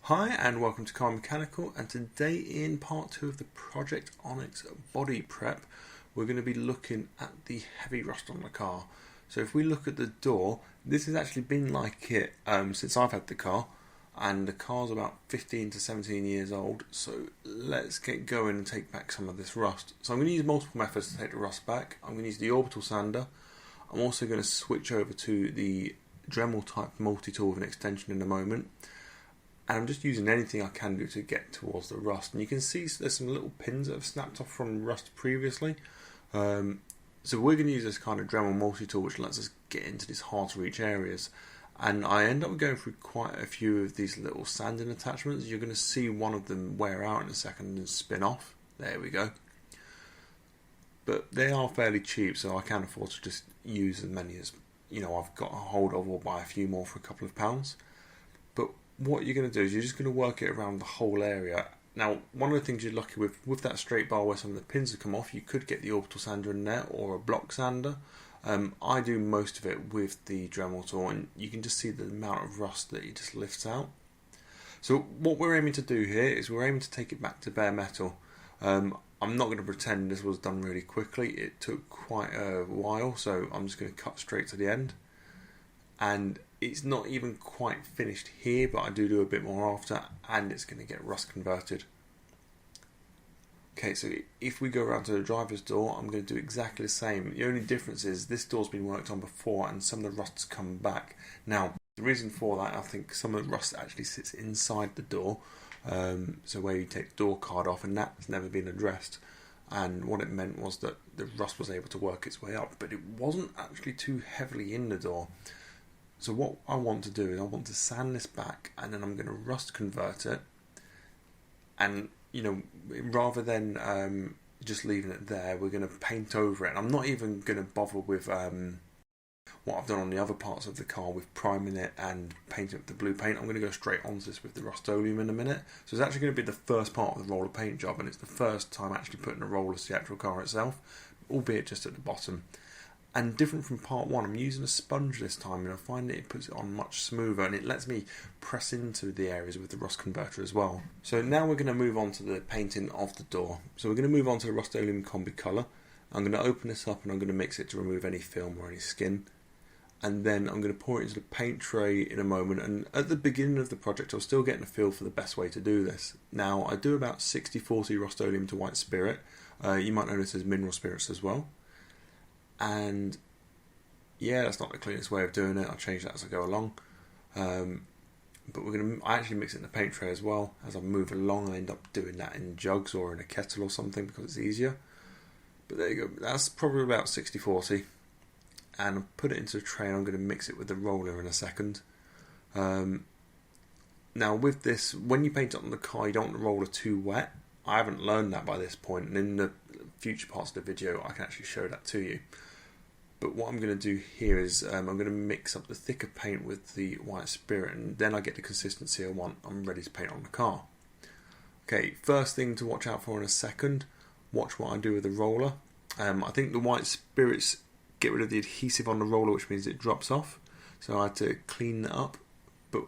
Hi and welcome to Car Mechanical, and today in part 2 of the Project Oynx body prep we're going to be looking at the heavy rust on the car. So if we look at the door, this has actually been like it since I've had the car, and the car's about 15 to 17 years old, so let's get going and take back some of this rust. So I'm going to use multiple methods to take the rust back. I'm going to use the orbital sander. I'm also going to switch over to the Dremel type multi-tool with an extension in a moment. And I'm just using anything I can do to get towards the rust. And you can see there's some little pins that have snapped off from rust previously. So we're going to use this kind of Dremel multi-tool which lets us get into these hard to reach areas. And I end up going through quite a few of these little sanding attachments. You're going to see one of them wear out in a second and spin off. There we go. But they are fairly cheap, so I can afford to just use as many as I've got a hold of, or buy a few more for a couple of pounds. But what you're going to do is you're just going to work it around the whole area. Now, one of the things you're lucky with that straight bar where some of the pins have come off, you could get the orbital sander in there or a block sander. I do most of it with the Dremel tool, and you can just see the amount of rust that it just lifts out. So what we're aiming to do here is we're aiming to take it back to bare metal. I'm not going to pretend this was done really quickly. It took quite a while, so I'm just going to cut straight to the end. And it's not even quite finished here, but I do a bit more after, and it's going to get rust converted. Okay, so if we go around to the driver's door, I'm going to do exactly the same. The only difference is this door's been worked on before and some of the rust's come back. Now, the reason for that, I think some of the rust actually sits inside the door, so where you take the door card off, and that's never been addressed. And what it meant was that the rust was able to work its way up, but it wasn't actually too heavily in the door. So what I want to do is I want to sand this back, and then I'm going to rust convert it. And rather than just leaving it there, we're going to paint over it. And I'm not even going to bother with what I've done on the other parts of the car with priming it and painting it with the blue paint. I'm going to go straight onto this with the Rust-Oleum in a minute. So it's actually going to be the first part of the roller paint job, and it's the first time actually putting a roller to the actual car itself, albeit just at the bottom. And different from part 1, I'm using a sponge this time, and I find that it puts it on much smoother, and it lets me press into the areas with the rust converter as well. So now we're going to move on to the painting of the door. So we're going to move on to the Rust-Oleum Combi Colour. I'm going to open this up and I'm going to mix it to remove any film or any skin. And then I'm going to pour it into the paint tray in a moment. And at the beginning of the project, I was still getting a feel for the best way to do this. Now, I do about 60-40 Rust-Oleum to white spirit. You might know this as mineral spirits as well. And yeah, that's not the cleanest way of doing it. I'll change that as I go along. But I actually mix it in the paint tray as well. As I move along, I end up doing that in jugs or in a kettle or something because it's easier. But there you go. That's probably about 60-40. And I'll put it into the tray, and I'm going to mix it with the roller in a second. Now with this, when you paint it on the car, you don't want the roller too wet. I haven't learned that by this point, and in the future parts of the video I can actually show that to you. But what I'm going to do here is I'm going to mix up the thicker paint with the white spirit, and then I get the consistency I want. I'm ready to paint on the car. Okay, first thing to watch out for in a second, watch what I do with the roller. I think the white spirits get rid of the adhesive on the roller, which means it drops off, so I had to clean that up. But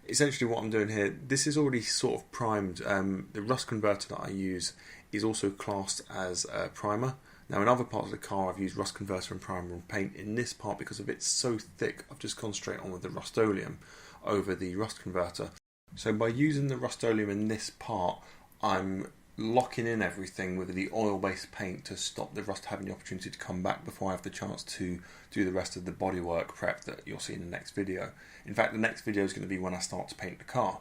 essentially what I'm doing here, this is already sort of primed. The rust converter that I use is also classed as a primer. Now in other parts of the car I've used rust converter and primer and paint. In this part, because of it's so thick, I've just gone straight on with the Rust-Oleum over the rust converter. So by using the Rust-Oleum in this part, I'm locking in everything with the oil-based paint to stop the rust having the opportunity to come back before I have the chance to do the rest of the bodywork prep that you'll see in the next video. In fact, the next video is going to be when I start to paint the car.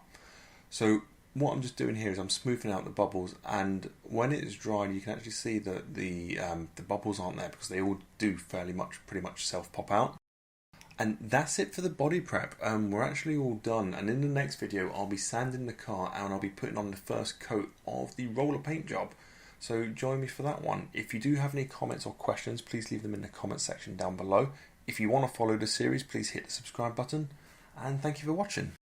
So what I'm just doing here is I'm smoothing out the bubbles, and when it is dried you can actually see that the bubbles aren't there because they all do pretty much self-pop out. And that's it for the body prep. We're actually all done, and in the next video I'll be sanding the car and I'll be putting on the first coat of the roller paint job. So join me for that one. If you do have any comments or questions, please leave them in the comment section down below. If you want to follow the series, please hit the subscribe button, and thank you for watching.